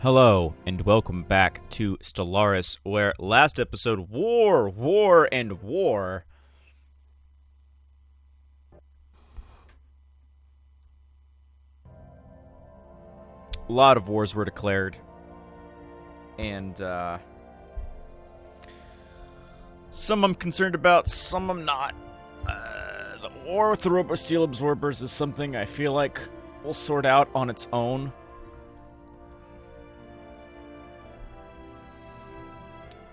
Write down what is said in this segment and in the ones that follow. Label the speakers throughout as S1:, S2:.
S1: Hello, and welcome back to Stellaris, where last episode, war, and war. A lot of wars were declared, and some I'm concerned about, some I'm not. The war with the Robosteel absorbers is something I feel like we'll sort out on its own.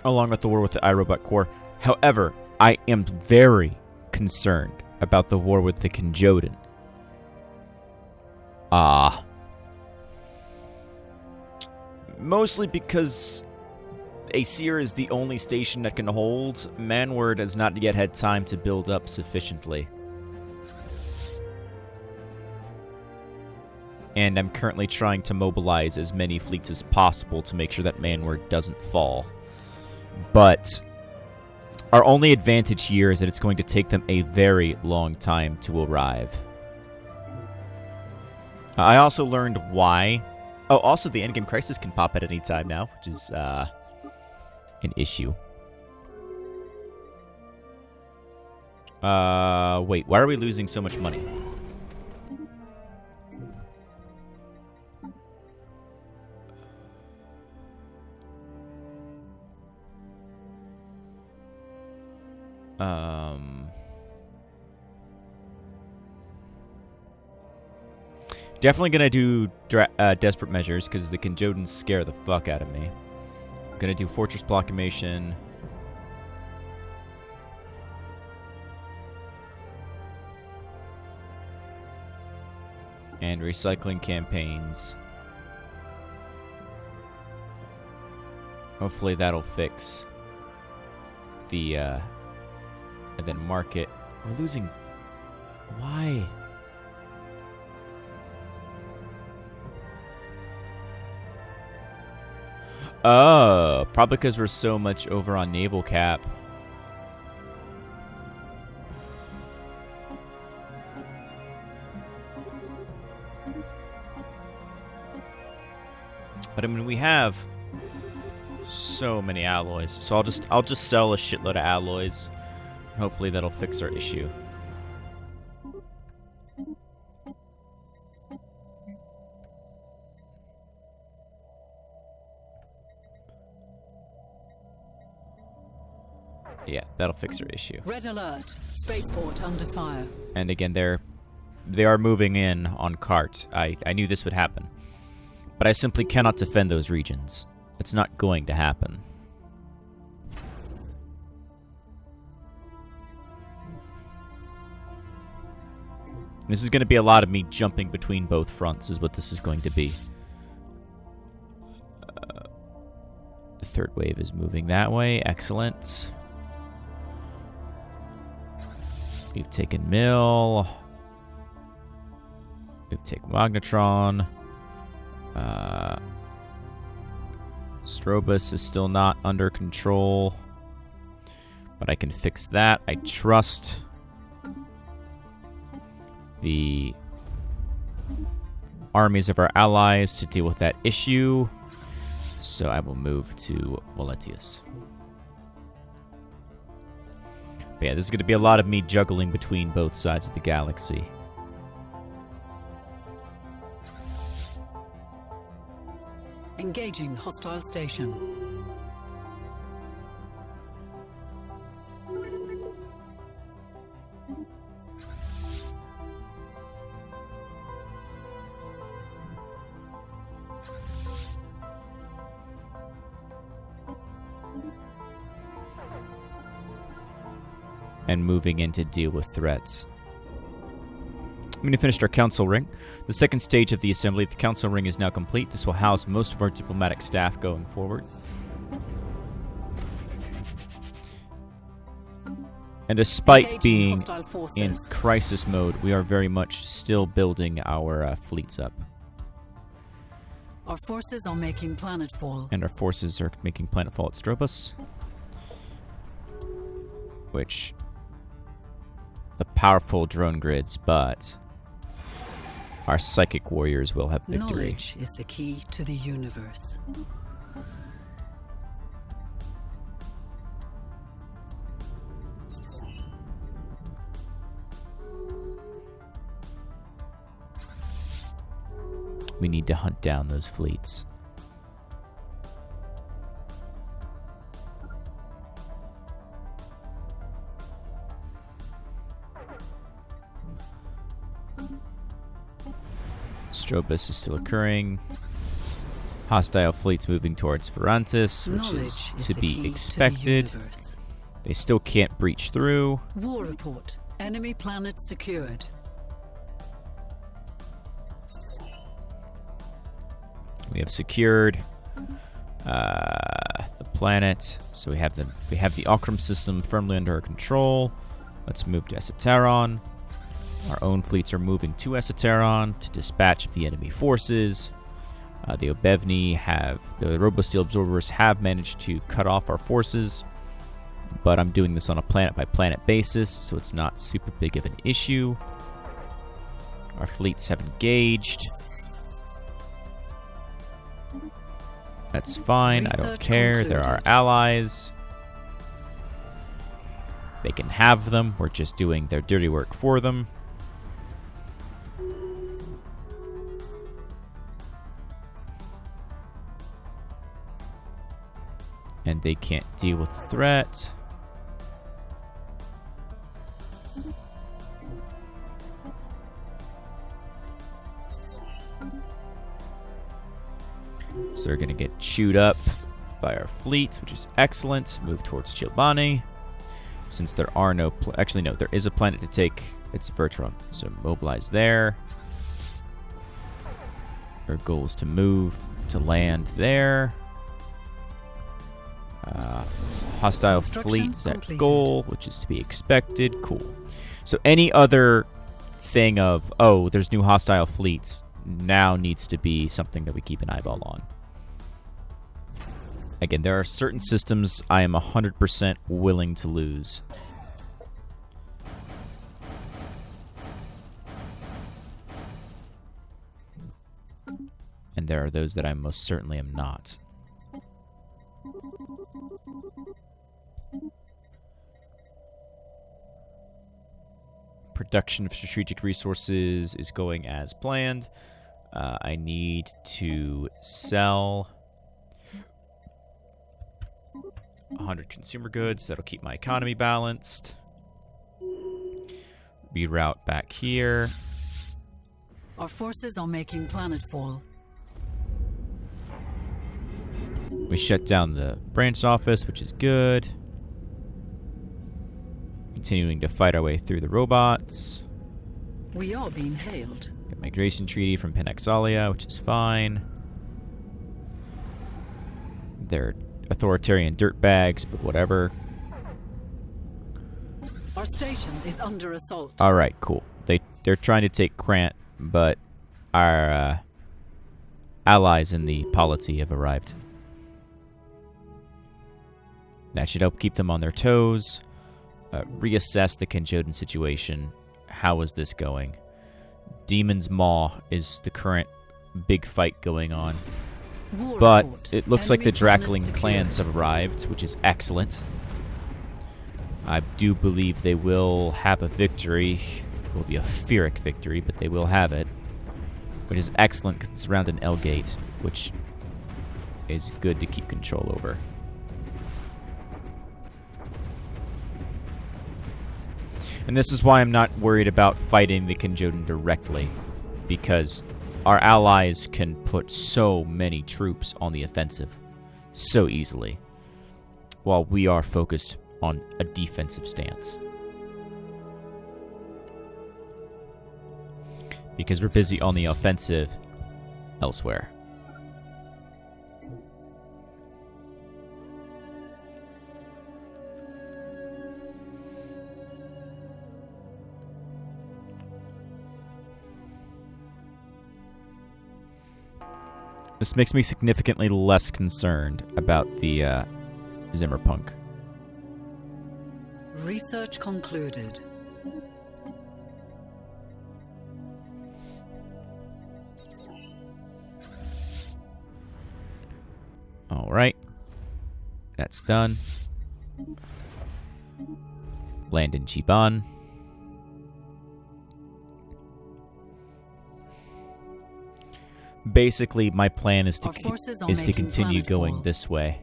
S1: Along with the war with the iRobot Corps. However, I am very concerned about the war with the Kenjodan. Mostly because Aesir is the only station that can hold. Manward has not yet had time to build up sufficiently. And I'm currently trying to mobilize as many fleets as possible to make sure that Manward doesn't fall. But our only advantage here is that it's going to take them a very long time to arrive. I also learned why. Oh, also the endgame crisis can pop at any time now, which is an issue. Wait, why are we losing so much money? Definitely gonna do desperate measures because the Kenjodans scare the fuck out of me. I'm gonna do fortress blockation. And recycling campaigns. Hopefully that'll fix the and then market. We're losing. Why? Oh, probably because we're so much over on naval cap. But I mean, we have so many alloys, so I'll just sell a shitload of alloys. Hopefully that'll fix our issue. Yeah, that'll fix our issue.
S2: Red alert. Spaceport under fire.
S1: And again, they are moving in on cart. I knew this would happen. But I simply cannot defend those regions. It's not going to happen. This is going to be a lot of me jumping between both fronts is what this is going to be. The third wave is moving that way. Excellent. We've taken Mill. We've taken Magnetron. Strobus is still not under control. But I can fix that. I trust the armies of our allies to deal with that issue. So I will move to Moletius. But yeah, this is going to be a lot of me juggling between both sides of the galaxy.
S2: Engaging hostile station.
S1: And moving in to deal with threats. I'm going to finish our council ring. The second stage of the assembly, the council ring is now complete. This will house most of our diplomatic staff going forward. And despite being in crisis mode, we are very much still building our fleets up.
S2: Our forces are making planetfall.
S1: And our forces are making planetfall at Strobus. Which the powerful drone grids, but our psychic warriors will have victory.
S2: Knowledge is the key to the universe.
S1: We need to hunt down those fleets. Strobus is still occurring. Hostile fleets moving towards Verantis, which is to be expected. They still can't breach through.
S2: War report. Enemy planet secured.
S1: We have secured the planet, so we have the Okram system firmly under our control. Let's move to Esoteron. Our own fleets are moving to Esoteron to dispatch the enemy forces. The Obevni the Robosteel absorbers have managed to cut off our forces, but I'm doing this on a planet-by-planet basis, so it's not super big of an issue. Our fleets have engaged. That's fine, I don't care. They're our allies. They can have them. We're just doing their dirty work for them. And they can't deal with the threat. So they're going to get chewed up by our fleets, which is excellent. Move towards Chilbani. Since there are no... Actually, no, there is a planet to take. It's Vertron. So mobilize there. Our goal is to move to land there. Hostile fleets at goal, which is to be expected. Cool. So any other thing of, oh, there's new hostile fleets, now needs to be something that we keep an eyeball on. Again, there are certain systems I am 100% willing to lose. And there are those that I most certainly am not. Production of strategic resources is going as planned. I need to sell 100 consumer goods. That'll keep my economy balanced. Reroute back here.
S2: Our forces are making planetfall.
S1: We shut down the branch office, which is good. Continuing to fight our way through the robots.
S2: We are being hailed.
S1: Get migration treaty from Panaxalia, which is fine. They're authoritarian dirtbags, but whatever.
S2: Our station is under assault.
S1: All right, cool. They're trying to take Krant, but our allies in the polity have arrived. That should help keep them on their toes. Reassess the Kenjodan situation. How is this going? Demon's Maw is the current big fight going on. But it looks like the Drackling clans have arrived, which is excellent. I do believe they will have a victory. It will be a Pyrrhic victory, but they will have it. Which is excellent because it's around an L-gate, which is good to keep control over. And this is why I'm not worried about fighting the Kenjodan directly, because our allies can put so many troops on the offensive so easily, while we are focused on a defensive stance. Because we're busy on the offensive elsewhere. This makes me significantly less concerned about the Zimmerpunk.
S2: Research concluded.
S1: Alright. That's done. Land in Chiban. Basically, my plan is to continue going this way.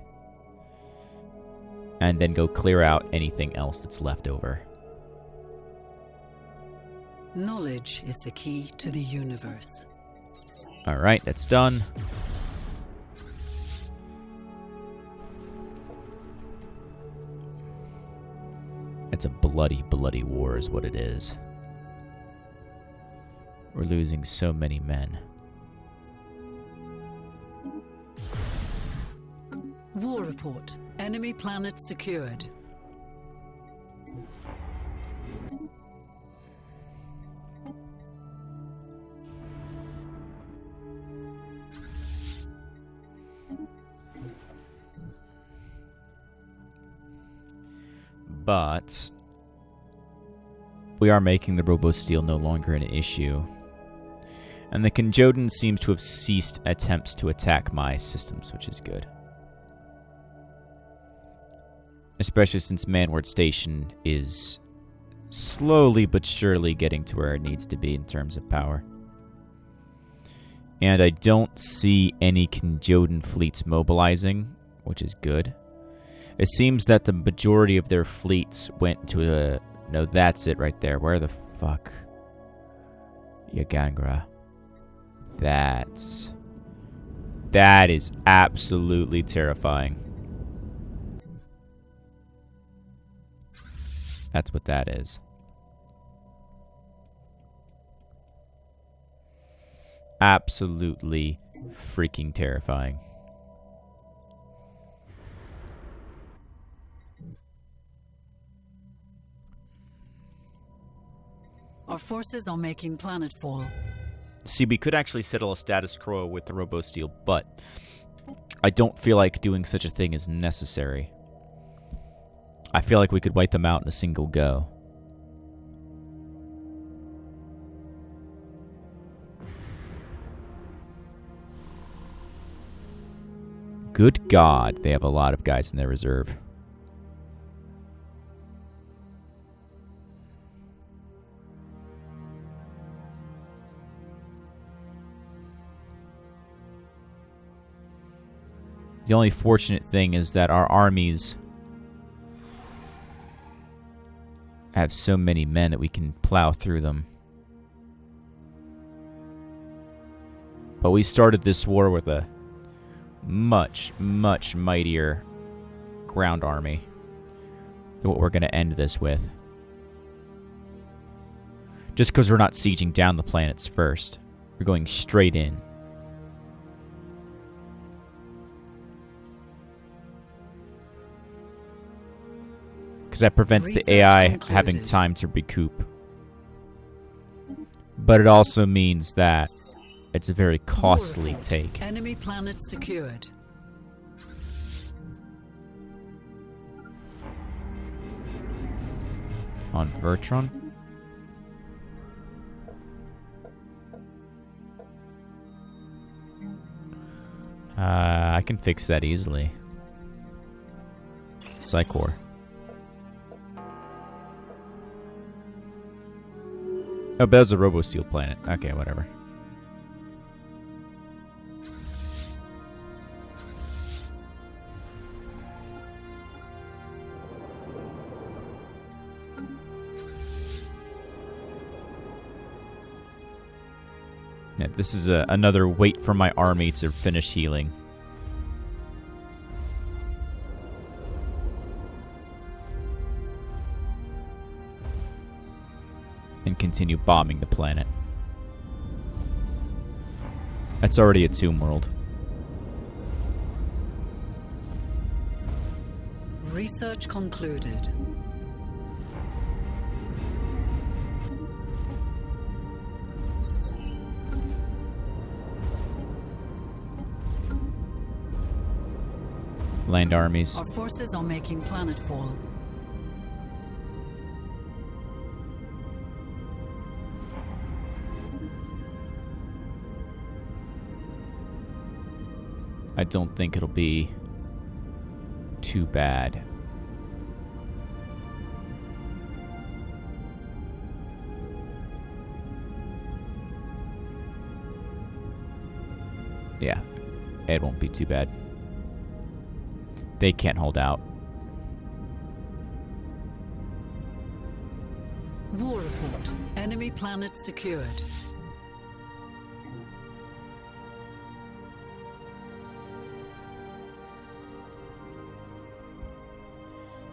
S1: And then go clear out anything else that's left over.
S2: Knowledge is the key to the universe.
S1: Alright, that's done. It's a bloody, bloody war is what it is. We're losing so many men.
S2: War report. Enemy planet secured.
S1: But we are making the Robosteel no longer an issue. And the Kenjodans seems to have ceased attempts to attack my systems, which is good. Especially since Manward Station is slowly but surely getting to where it needs to be in terms of power. And I don't see any Kenjodan fleets mobilizing, which is good. It seems that the majority of their fleets went to a... No, that's it right there. Where the fuck? Yagangra. That is absolutely terrifying. That's what that is. Absolutely freaking terrifying.
S2: Our forces are making planetfall.
S1: See, we could actually settle a status quo with the Robosteel, but I don't feel like doing such a thing is necessary. I feel like we could wipe them out in a single go. Good God, they have a lot of guys in their reserve. The only fortunate thing is that our armies have so many men that we can plow through them. But we started this war with a much, much mightier ground army than what we're going to end this with. Just because we're not sieging down the planets first. We're going straight in. Because that prevents the AI having time to recoup. But it also means that it's a very costly take.
S2: Enemy planet secured.
S1: On Vertron? I can fix that easily. Psychor. Oh, but that was a Robosteel planet. Okay, whatever. Yeah, this is another wait for my army to finish healing. And continue bombing the planet. That's already a tomb world.
S2: Research concluded.
S1: Land armies.
S2: Our forces are making planetfall.
S1: I don't think it'll be too bad. Yeah, it won't be too bad. They can't hold out.
S2: War report. Enemy planet secured.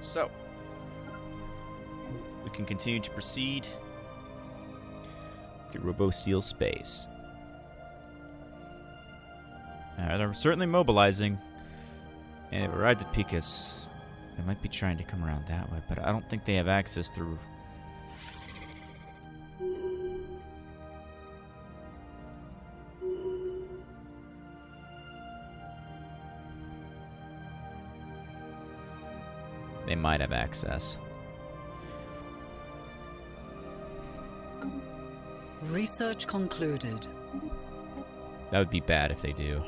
S1: So, we can continue to proceed through Robosteel space. They're certainly mobilizing, and they've arrived at Picus. They might be trying to come around that way, but I don't think they have access through. They might have access.
S2: Research concluded.
S1: That would be bad if they do.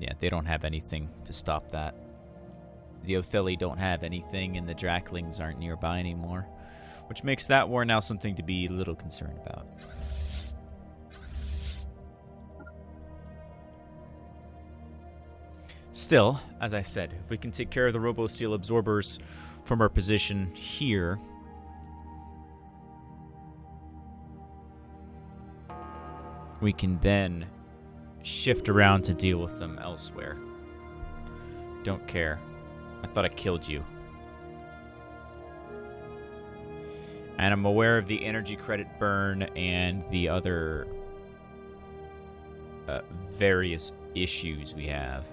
S1: Yeah, they don't have anything to stop that. The Otheli don't have anything, and the Draklings aren't nearby anymore, which makes that war now something to be a little concerned about. Still, as I said, if we can take care of the Robosteel absorbers from our position here, we can then shift around to deal with them elsewhere. Don't care. I thought I killed you. And I'm aware of the energy credit burn and the other various issues we have.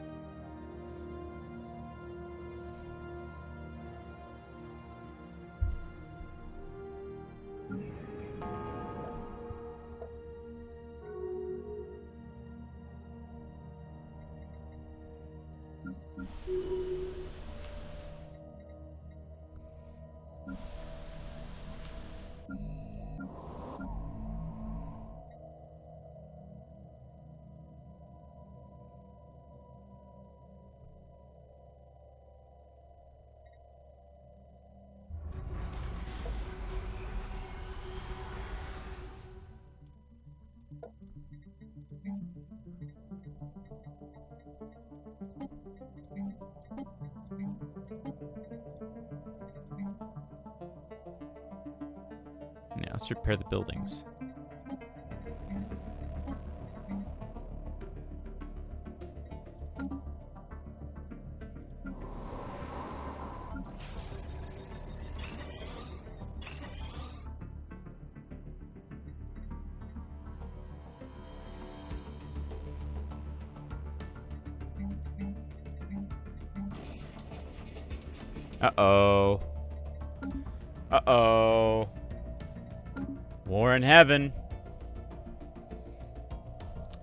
S1: Yeah, let's repair the buildings. Uh-oh. Uh-oh. War in heaven.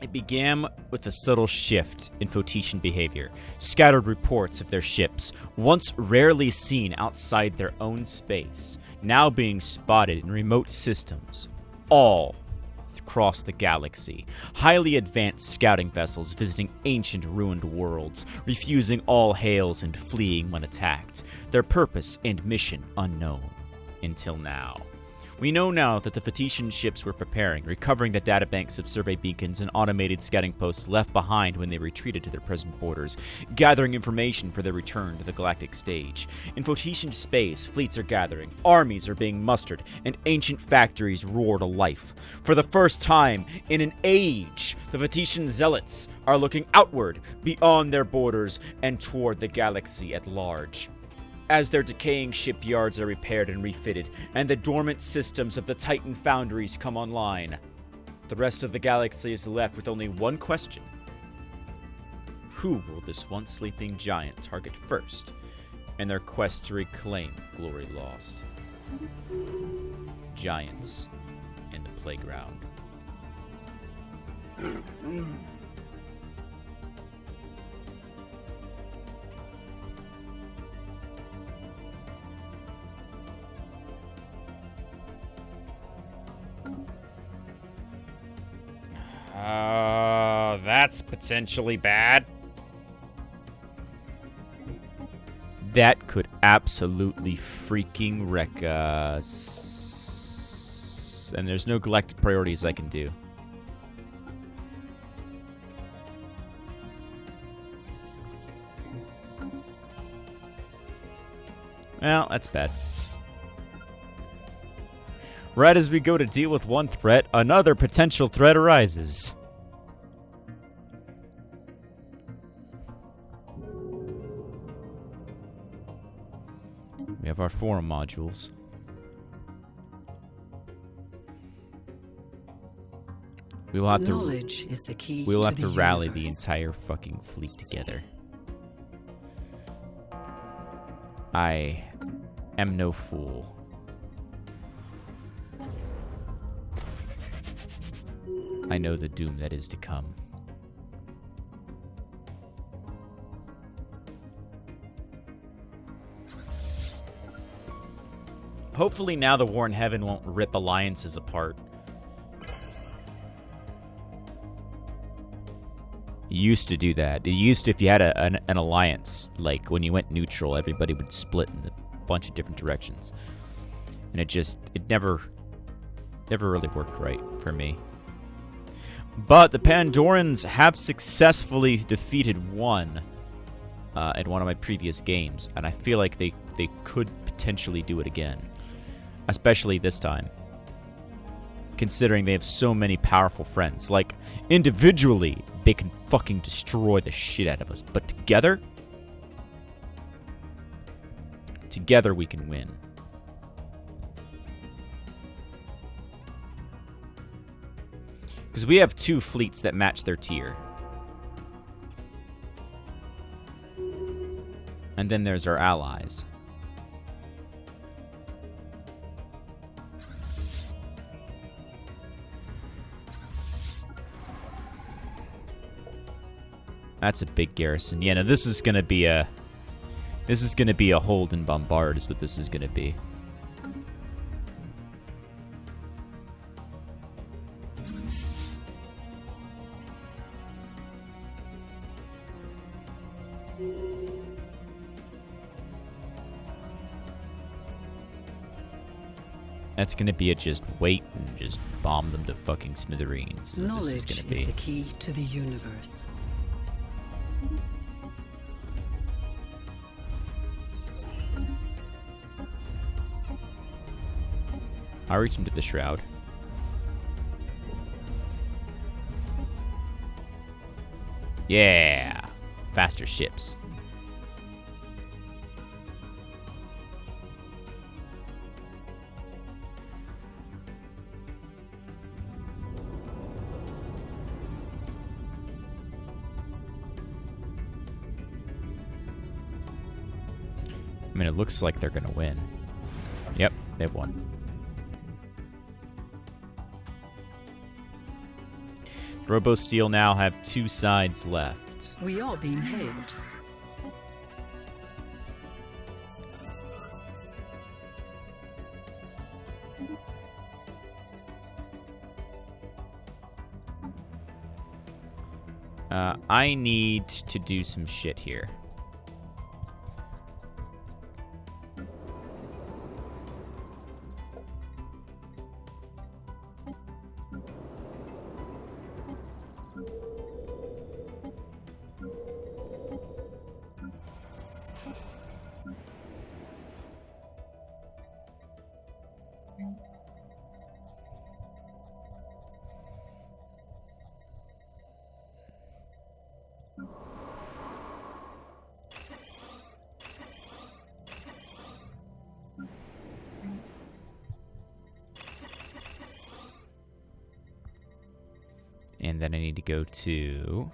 S1: It began with a subtle shift in Photetian behavior. Scattered reports of their ships, once rarely seen outside their own space, now being spotted in remote systems, all across the galaxy. Highly advanced scouting vessels visiting ancient ruined worlds, refusing all hails and fleeing when attacked. Their purpose and mission unknown. Until now. We know now that the Photetian ships were preparing, recovering the databanks of survey beacons and automated scouting posts left behind when they retreated to their present borders, gathering information for their return to the galactic stage. In Photetian space, fleets are gathering, armies are being mustered, and ancient factories roar to life. For the first time in an age, the Photetian zealots are looking outward, beyond their borders, and toward the galaxy at large. As their decaying shipyards are repaired and refitted, and the dormant systems of the Titan foundries come online, the rest of the galaxy is left with only one question. Who will this once sleeping giant target first in their quest to reclaim glory lost? Giants in the playground. That's potentially bad. That could absolutely freaking wreck us. And there's no galactic priorities I can do. Well, that's bad. Right as we go to deal with one threat, another potential threat arises. We have our forum modules. We will have to.
S2: Knowledge is the key.
S1: We will have
S2: to
S1: to
S2: the
S1: rally the
S2: universe.
S1: entire fucking fleet together. I am no fool. I know the doom that is to come. Hopefully now the war in heaven won't rip alliances apart. It used to do that. It used to, if you had an alliance, like when you went neutral, everybody would split in a bunch of different directions. And it never really worked right for me. But the Pandorans have successfully defeated one in one of my previous games, and I feel like they could potentially do it again. Especially this time. Considering they have so many powerful friends. Like, individually, they can fucking destroy the shit out of us. But together we can win. Because we have two fleets that match their tier. And then there's our allies. That's a big garrison. Yeah, no, this is gonna be a hold and bombard is what this is gonna be. That's gonna be a just wait and just bomb them to fucking smithereens. Is what this is
S2: Knowledge
S1: gonna be.
S2: is the key to the universe.
S1: I'll reach into the shroud. Yeah! Faster ships. I mean, it looks like they're gonna win. Yep, they've won. Robosteel now have 2 sides left.
S2: We are being hailed.
S1: I need to do some shit here. And then I need to go to...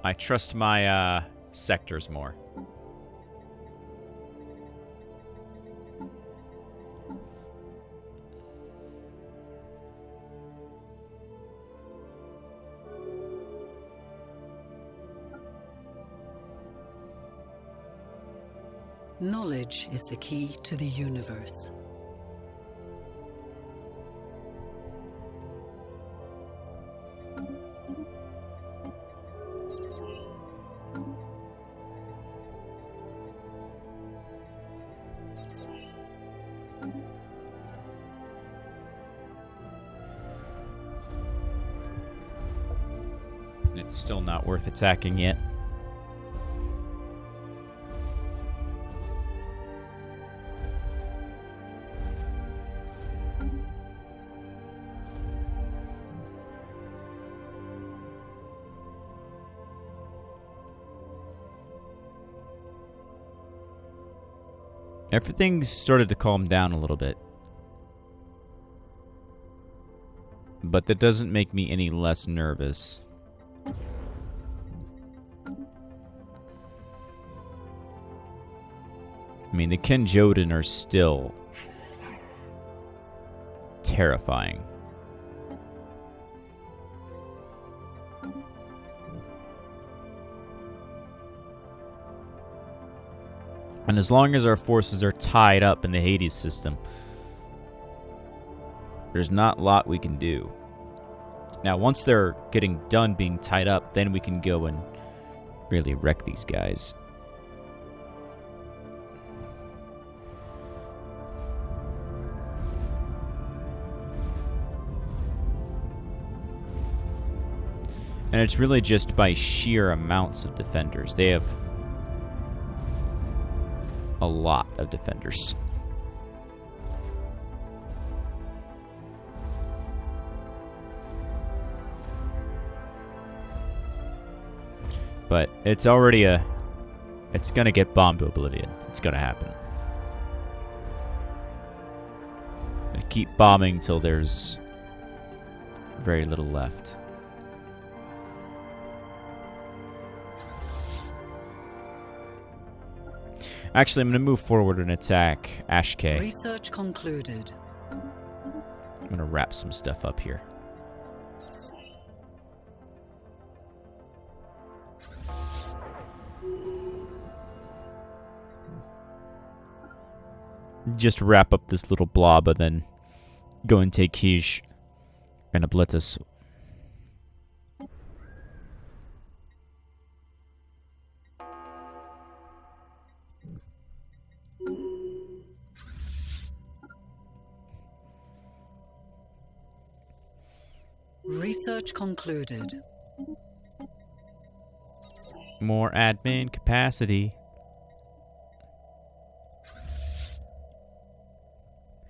S1: I trust my sectors more.
S2: Knowledge is the key to the universe.
S1: It's still not worth attacking yet. Everything's started to calm down a little bit. But that doesn't make me any less nervous. I mean, the Kenjodans are still terrifying. And as long as our forces are tied up in the Hades system, there's not a lot we can do. Now, once they're getting done being tied up, then we can go and really wreck these guys. And it's really just by sheer amounts of defenders. They have a lot of defenders. But it's already it's gonna get bombed to oblivion. It's gonna happen. And keep bombing till there's very little left. Actually, I'm going to move forward and attack Ashke.
S2: Research concluded.
S1: I'm going to wrap some stuff up here. Just wrap up this little blob and then go and take Hij and Oblitus.
S2: Research concluded.
S1: More admin capacity.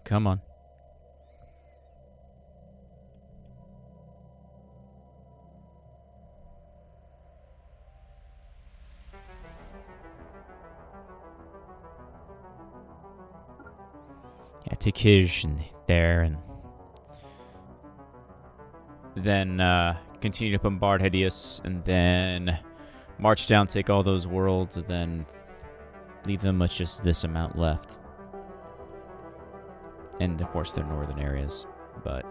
S1: Come on. Yeah, take Hij and there and then continue to bombard Hideous, and then march down, take all those worlds, and then leave them with just this amount left. And of course, their northern areas, but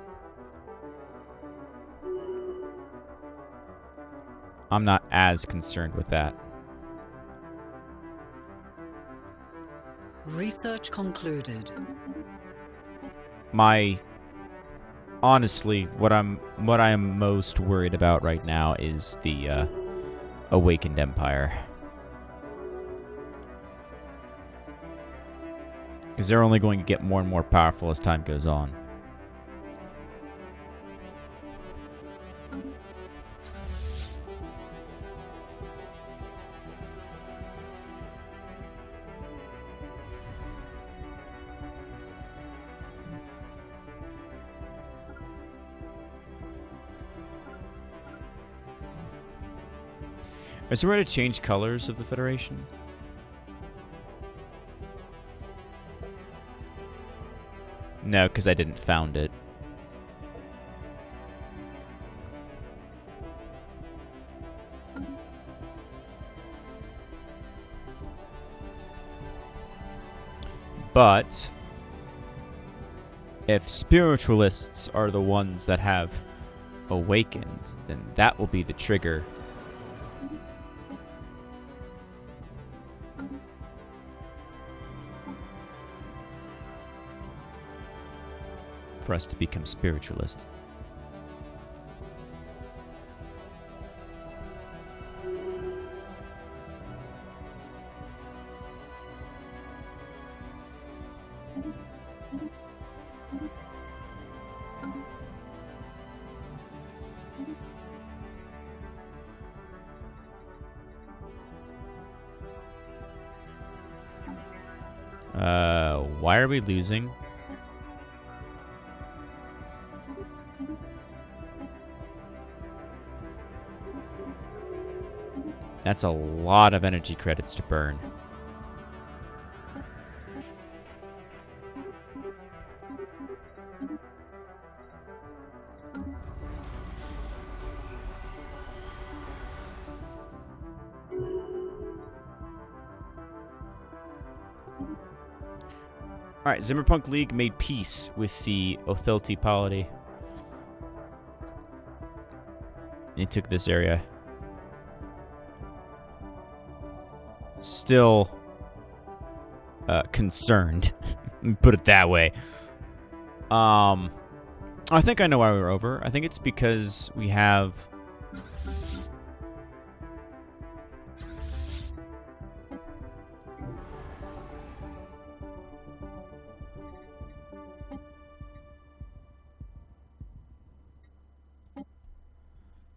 S1: I'm not as concerned with that.
S2: Research concluded.
S1: Honestly, what I am most worried about right now is the Awakened Empire. Because they're only going to get more and more powerful as time goes on. Is there a way to change colors of the Federation? No, because I didn't found it. But if spiritualists are the ones that have awakened, then that will be the trigger for us to become spiritualist. Why are we losing? That's a lot of energy credits to burn. Alright, Zimmerpunk League made peace with the Othelti polity. They took this area. Still concerned. Put it that way. I think I know why we're over. I think it's because we have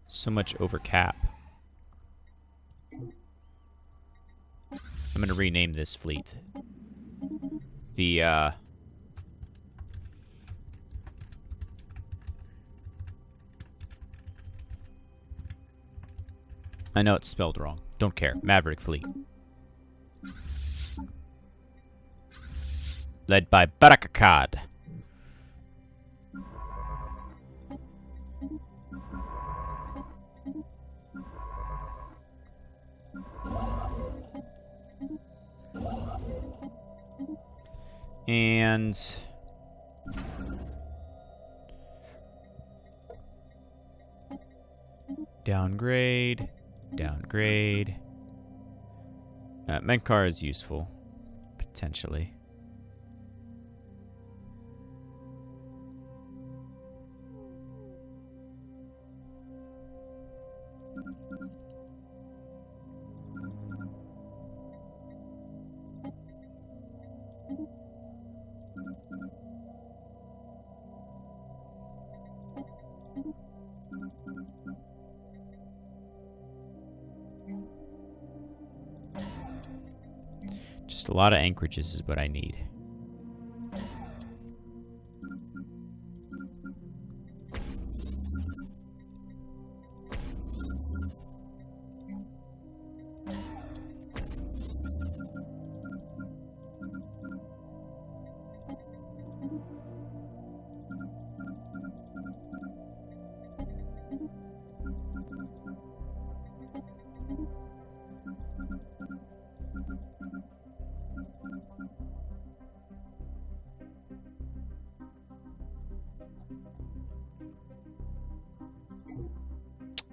S1: so much over cap. I'm going to rename this fleet. The, I know it's spelled wrong. Don't care. Maverick Fleet. Led by Barakakad. And downgrade, downgrade. Menkar is useful, potentially. Just a lot of anchorages is what I need.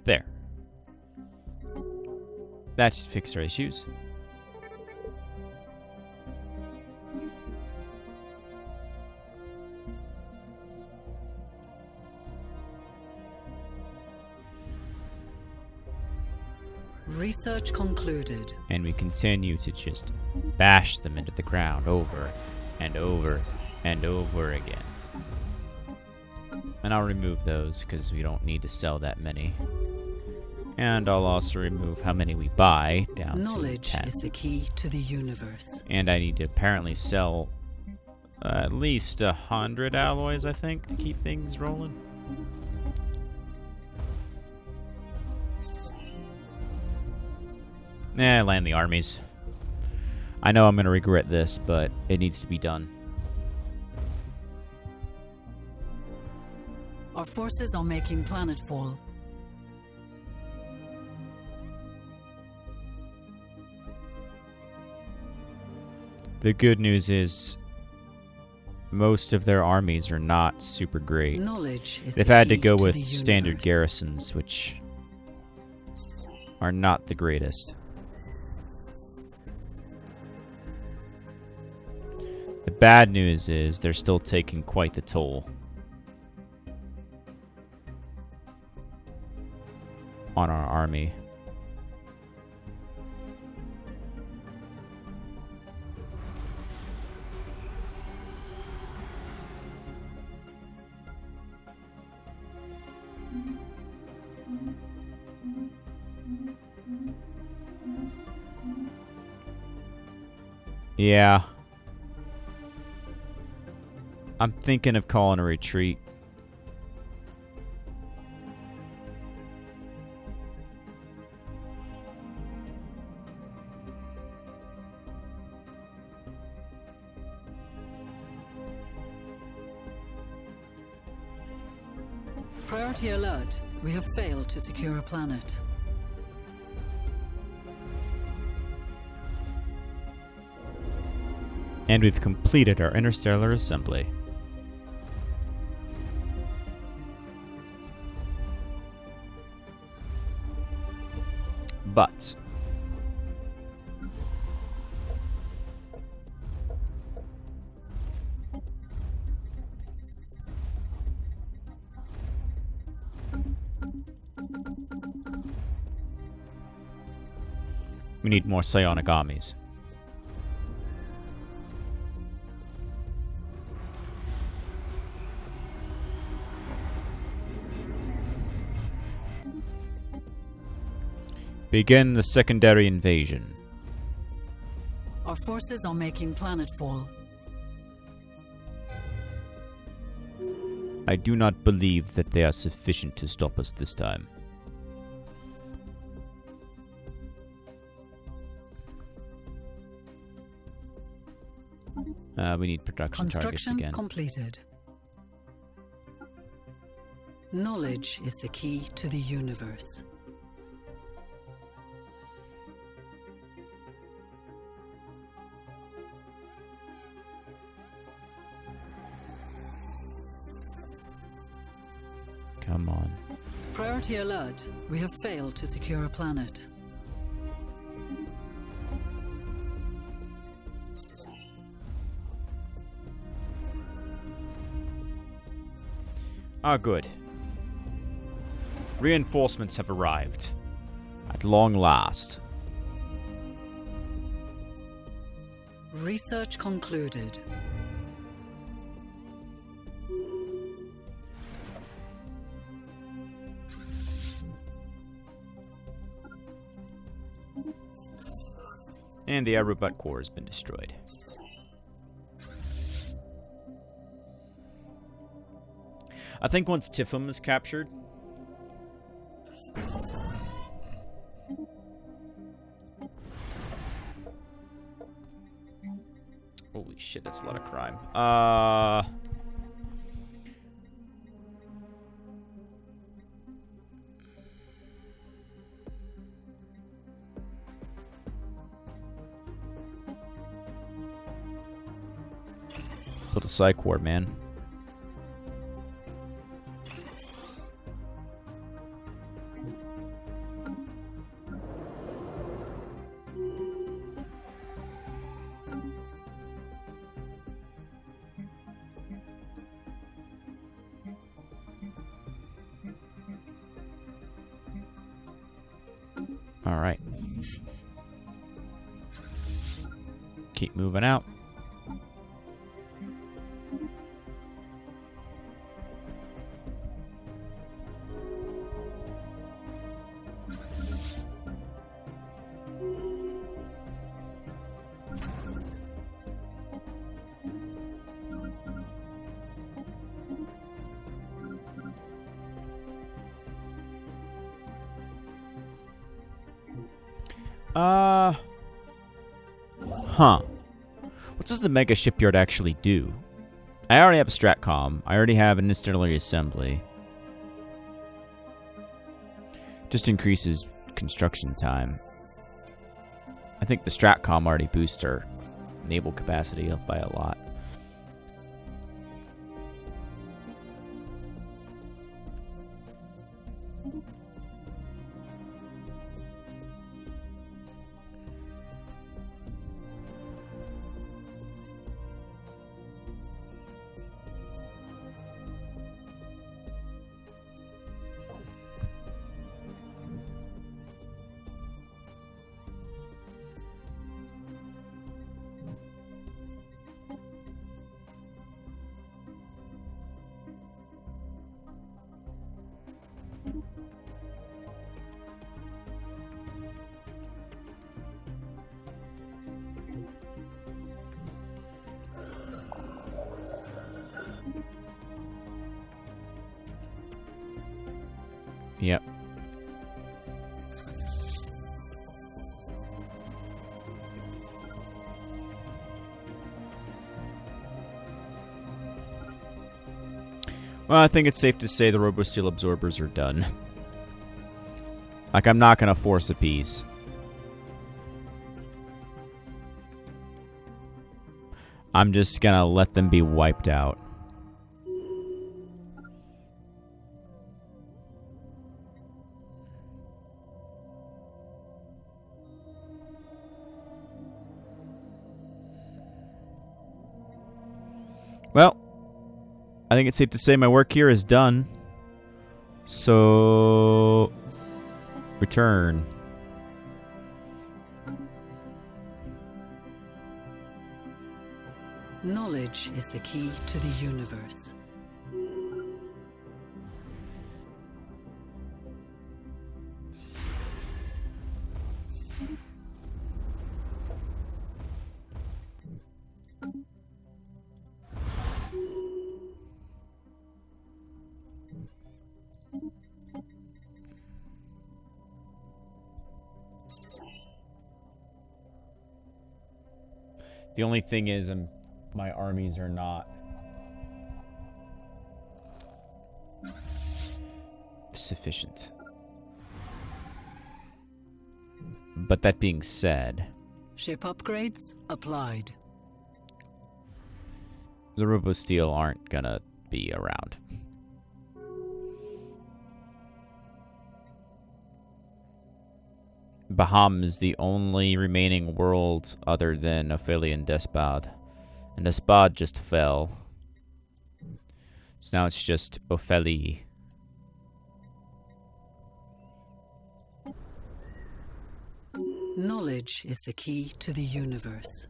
S1: There. That should fix our issues.
S2: Research concluded.
S1: And we continue to just bash them into the ground over and over and over again. And I'll remove those because we don't need to sell that many. And I'll also remove how many we buy down to 10.
S2: Knowledge is the key to the universe.
S1: And I need to apparently sell at least 100 alloys, I think, to keep things rolling. Land the armies. I know I'm going to regret this, but it needs to be done.
S2: Our forces are making planetfall.
S1: The good news is most of their armies are not super great.
S2: Knowledge is
S1: They've
S2: the
S1: had to
S2: key
S1: go
S2: to
S1: with
S2: the
S1: standard
S2: universe.
S1: garrisons, which are not the greatest. The bad news is they're still taking quite the toll on our army. Yeah. I'm thinking of calling a retreat.
S2: Priority alert. We have failed to secure a planet.
S1: And we've completed our interstellar assembly. But we need more psionic armies. Begin the secondary invasion.
S2: Our forces are making planetfall.
S1: I do not believe that they are sufficient to stop us this time. We need production targets
S2: Construction
S1: again.
S2: completed. Knowledge is the key to the universe.
S1: Come on.
S2: Priority alert. We have failed to secure a planet.
S1: Ah, good. Reinforcements have arrived. At long last.
S2: Research concluded.
S1: And the Aerobot core has been destroyed. I think once Tifum is captured... Holy shit, that's a lot of crime. Build a psych ward, man. All right. Keep moving out. Huh. What does the Mega Shipyard actually do? I already have a Stratcom. I already have an interstellar assembly. Just increases construction time. I think the Stratcom already boosts our naval capacity up by a lot. Yep. Well, I think it's safe to say the Robosteel absorbers are done. Like, I'm not gonna force a peace. I'm just gonna let them be wiped out. Well, I think it's safe to say my work here is done. So, return.
S2: Knowledge is the key to the universe.
S1: The only thing is, my armies are not sufficient. But that being said,
S2: Ship upgrades applied.
S1: the Robosteel aren't gonna be around. Baham is the only remaining world other than Ophelia and Despad. And Despad just fell. So now it's just Ophelia.
S2: Knowledge is the key to the universe.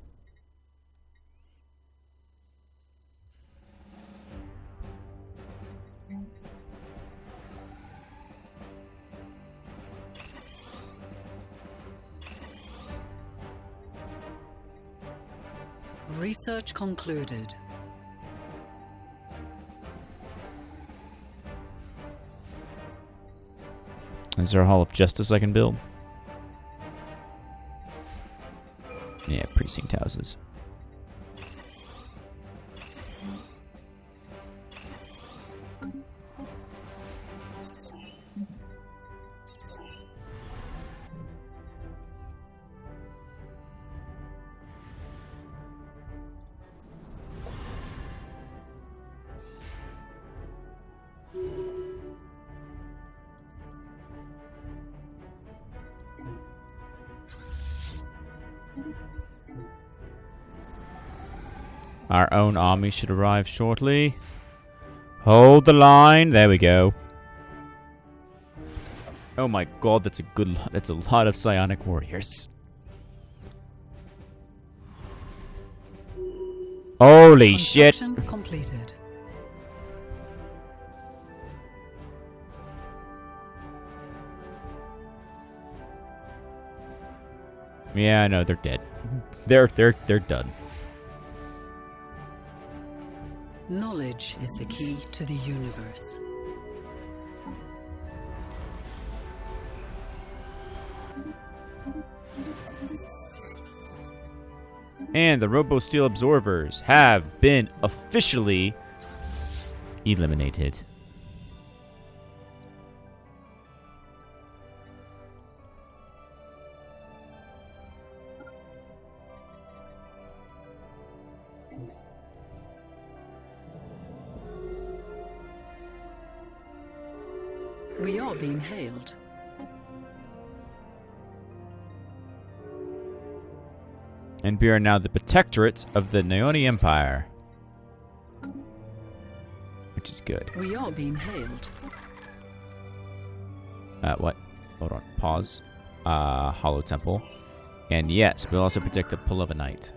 S2: Research concluded.
S1: Is there a Hall of Justice I can build? Yeah, precinct houses. Our own army should arrive shortly. Hold the line. There we go. Oh my god, that's a lot of psionic warriors. Holy shit.
S2: Construction completed.
S1: Yeah, I know, they're dead. They're done.
S2: Knowledge is the key to the universe.
S1: And the Robosteel absorbers have been officially eliminated.
S2: We are being hailed.
S1: And we are now the protectorate of the Naoni Empire. Which is good.
S2: We are being hailed.
S1: What? Hold on. Pause. Hollow Temple. And yes, we'll also protect the Palavenite.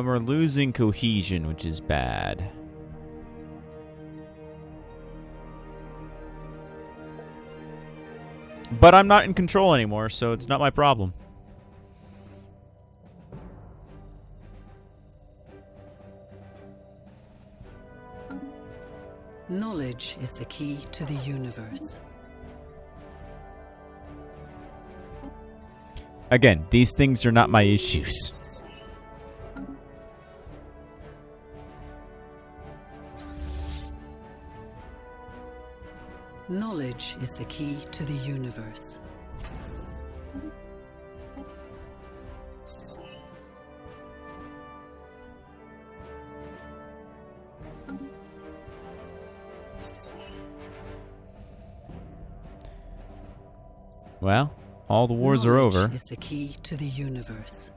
S1: We're losing cohesion, which is bad. But I'm not in control anymore, so it's not my problem.
S2: Knowledge is the key to the universe.
S1: Again, these things are not my issues.
S2: Knowledge is the key to the universe.
S1: Well, all the wars are over.
S2: Knowledge is the key to the universe.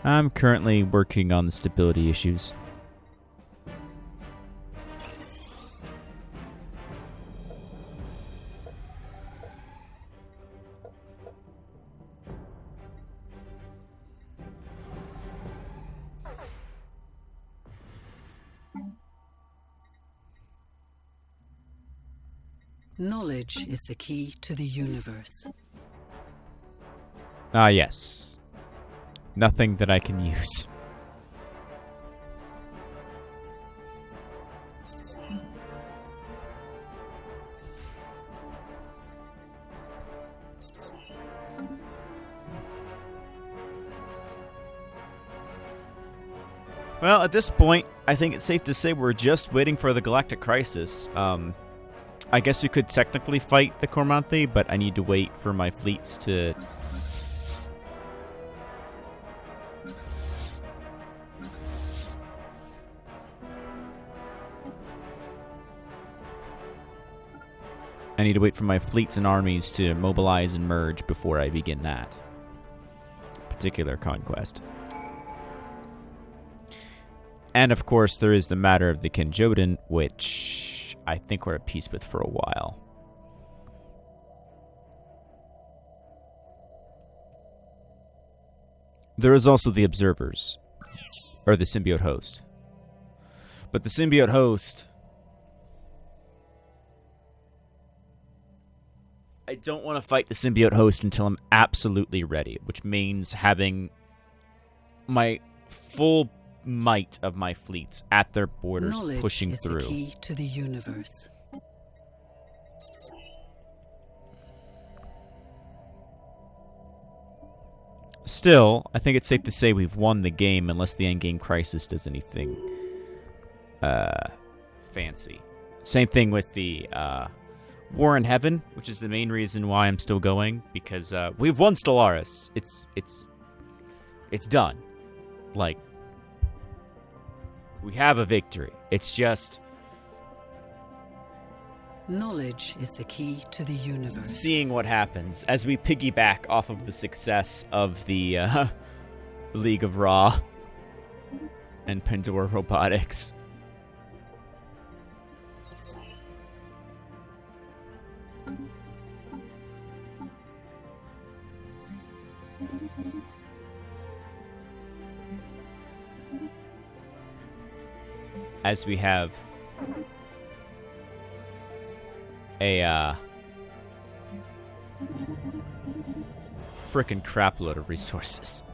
S1: I'm currently working on the stability issues.
S2: Knowledge is the key to the universe.
S1: Ah, yes. Nothing that I can use. Well, at this point, I think it's safe to say we're just waiting for the Galactic Crisis. I guess we could technically fight the Cormanthe, but I need to wait for my fleets to... I need to wait for my fleets and armies to mobilize and merge before I begin that particular conquest. And of course, there is the matter of the Kenjodan, which I think we're at peace with for a while. There is also the Observers, or the Symbiote Host. But the Symbiote Host... I don't want to fight the Symbiote Host until I'm absolutely ready, which means having my full might of my fleets at their borders
S2: Knowledge
S1: pushing
S2: is
S1: through.
S2: the key to the universe.
S1: Still, I think it's safe to say we've won the game unless the endgame crisis does anything fancy. Same thing with the War in Heaven, which is the main reason why I'm still going, because we've won Stellaris. It's done. Like, we have a victory. It's just
S2: Knowledge is the key to the universe.
S1: seeing what happens as we piggyback off of the success of the League of Ra and Pandora Robotics. As we have a frickin' crapload of resources.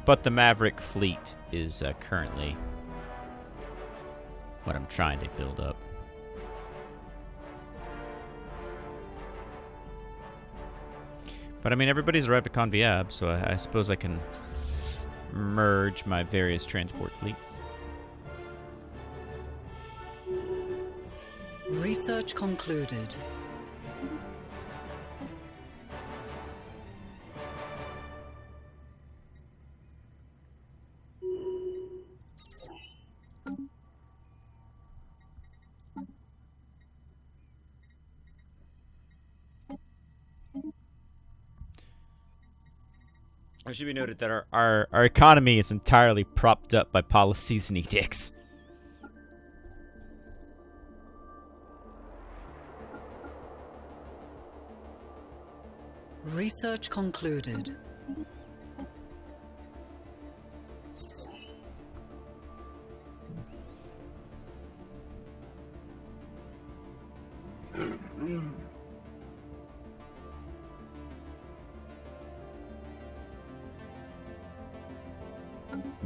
S1: But the Maverick fleet is currently what I'm trying to build up. But I mean, everybody's arrived at Conviab, so I suppose I can merge my various transport fleets.
S2: Research concluded.
S1: It should be noted that our economy is entirely propped up by policies and edicts.
S2: Research concluded.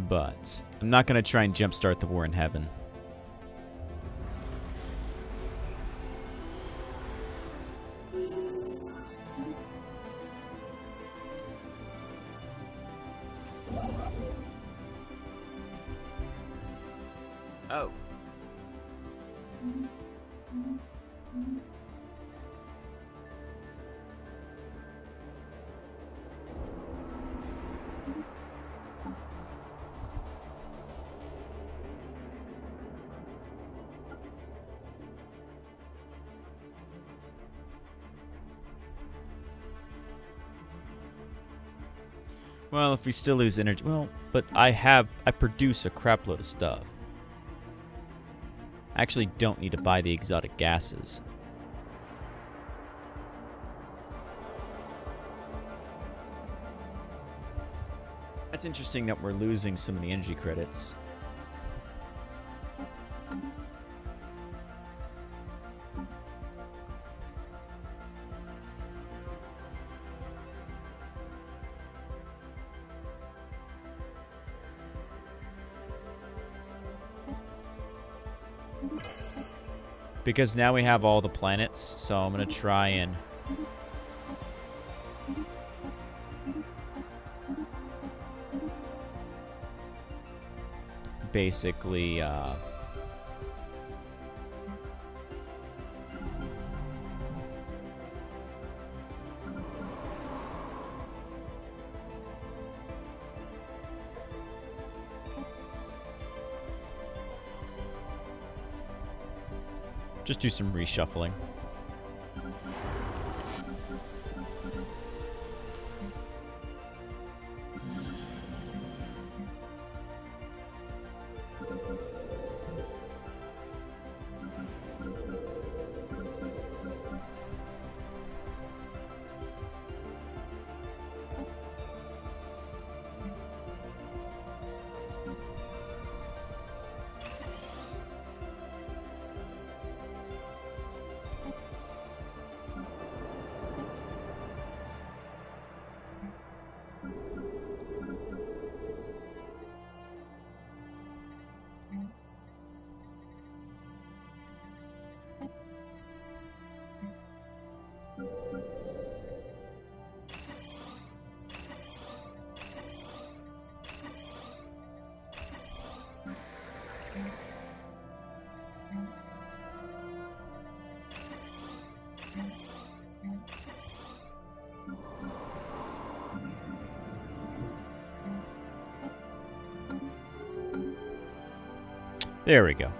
S1: But I'm not going to try and jumpstart the war in heaven. Oh. Well, if we still lose energy... Well, but I produce a crap load of stuff. I actually don't need to buy the exotic gases. That's interesting that we're losing so many energy credits. Because now we have all the planets, so I'm going to try and... basically, just do some reshuffling. There we go.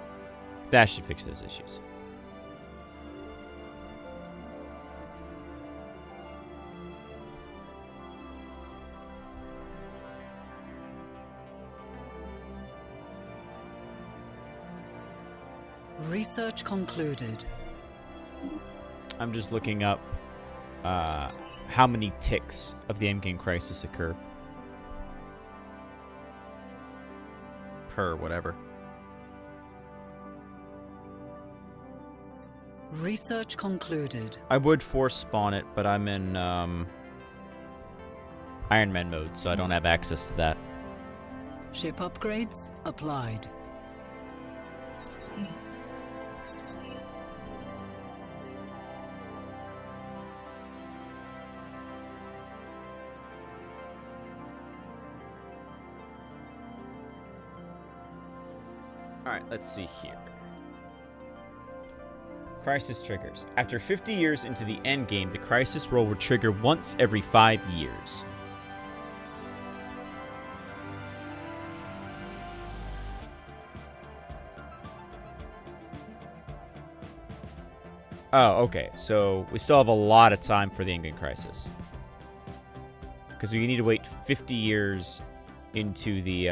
S1: That should fix those issues.
S2: Research concluded.
S1: I'm just looking up how many ticks of the endgame crisis occur. Per whatever.
S2: Research concluded.
S1: I would force spawn it, but I'm in Iron Man mode, so I don't have access to that.
S2: Ship upgrades applied.
S1: Alright, let's see here. Crisis triggers. After 50 years into the endgame, the crisis roll will trigger once every 5 years. Oh, okay. So we still have a lot of time for the endgame crisis. Because we need to wait 50 years into the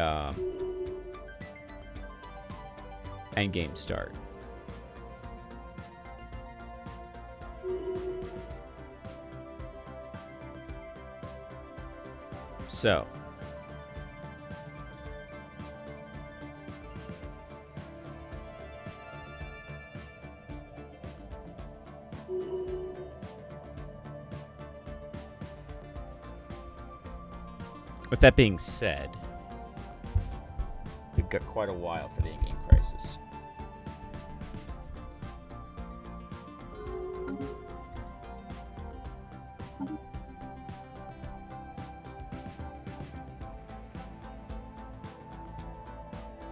S1: endgame start. So. With that being said, we've got quite a while for the in-game crisis.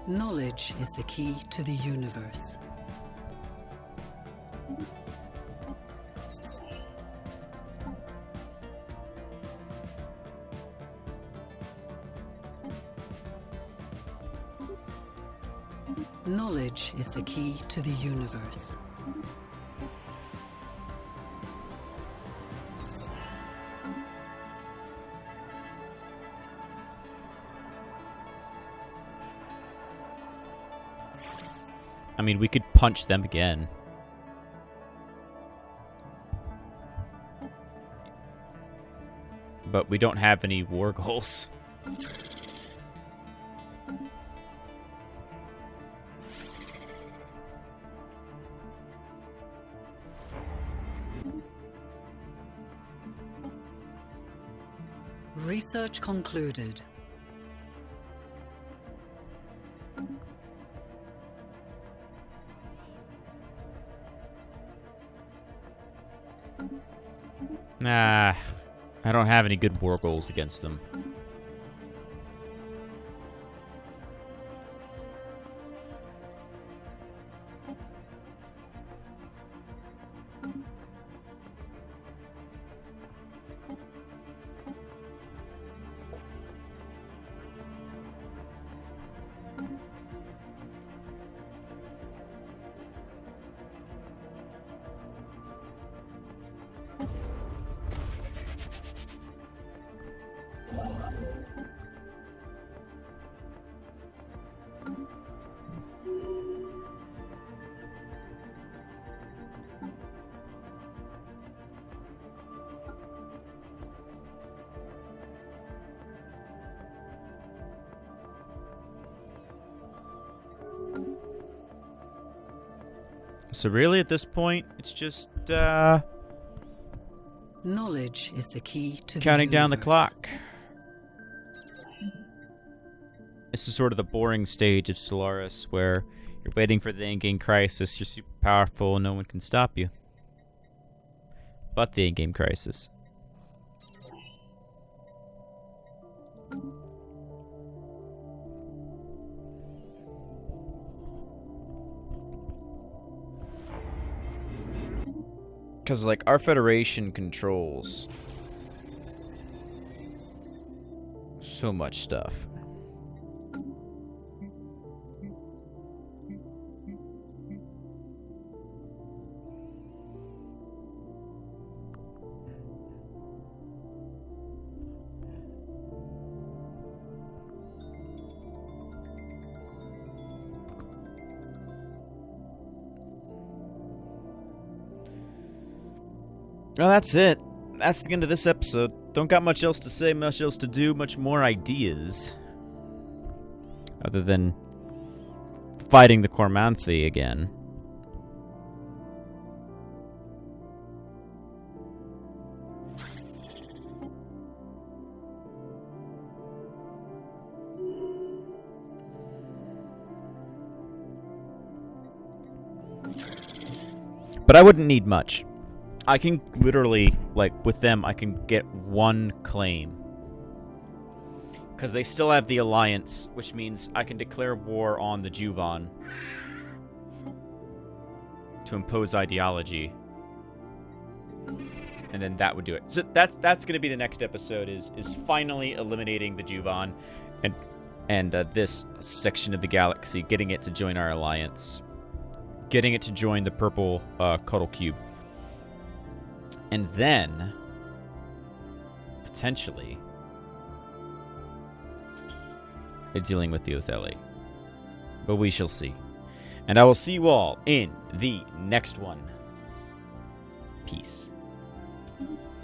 S2: Knowledge is the key to the universe. Knowledge is the key to the universe.
S1: I mean, we could punch them again. But we don't have any war goals.
S2: Research concluded.
S1: Nah, I don't have any good war goals against them. So really, at this point, it's just
S2: Knowledge is the key to
S1: counting
S2: the
S1: down the
S2: universe.
S1: clock. This is sort of the boring stage of Stellaris, where you're waiting for the in-game crisis. You're super powerful, no one can stop you. But the in-game crisis. Because, like, our Federation controls so much stuff. Well, that's it. That's the end of this episode. Don't got much else to say, much else to do, much more ideas. Other than fighting the Cormanthe again. But I wouldn't need much. I can literally, like, with them, I can get one claim. Because they still have the Alliance, which means I can declare war on the Juvan to impose ideology. And then that would do it. So that's going to be the next episode, is finally eliminating the Juvan and this section of the galaxy, getting it to join our Alliance. Getting it to join the purple Cuddle Cube. And then, potentially, dealing with the Otheli. But we shall see. And I will see you all in the next one. Peace.